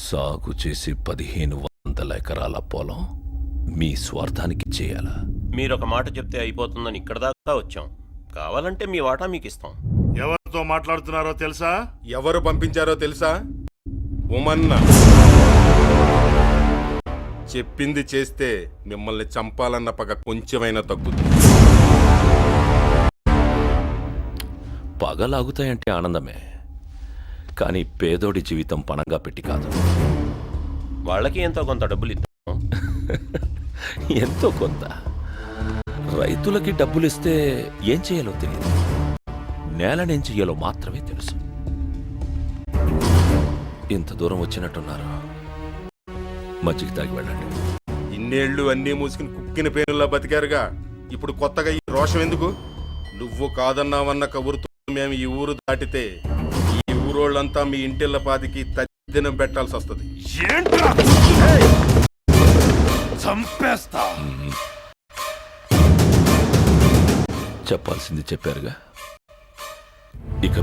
సాగు చేసి 1500 ఎకరాల పొలం మీ స్వార్థానికి చేయాలా? మీరొక మాట చెప్తే అయిపోతుందని ఇక్కడ దాకా వచ్చాం. కావాలంటే మీ వాటా మీకు ఇస్తాం. ఎవరితో మాట్లాడుతున్నారో తెలుసా? ఎవరు పంపించారో తెలుసా? ఉమన్న. చెప్పింది చేస్తే మిమ్మల్ని చంపాలన్న పగ కొంచెమైనా తగ్గుతుంది. పగలాగుతాయంటే ఆనందమే, కానీ పేదోడి జీవితం పణంగా పెట్టి కాదు. వాళ్ళకి ఎంతో కొంత డబ్బులు ఇద్దాం. ఎంతో కొంత. రైతులకి డబ్బులిస్తే ఏం చేయాలో తెలియదు, నేలనేం చెయ్యాలో మాత్రమే తెలుసు. ఇంత దూరం వచ్చినట్టున్నారు, మజ్జిగ తాగి వెళ్ళండి. ఇన్నేళ్లు అన్నీ మూసుకుని కుక్కిన పేనుల్లా బతికారుగా, ఇప్పుడు కొత్తగా ఈ రోషం ఎందుకు? నువ్వు కాదన్నావన్న కబురుతో మేము ఈ ఊరు దాటితే ఈ ఊరోళ్ళంతా మీ ఇంటిళ్ళ పాతికి తద్దినం పెట్టాల్సి వస్తుంది. ఏంట్రా? చంపేస్తా. చెప్పాల్సింది చెప్పారుగా, ఇక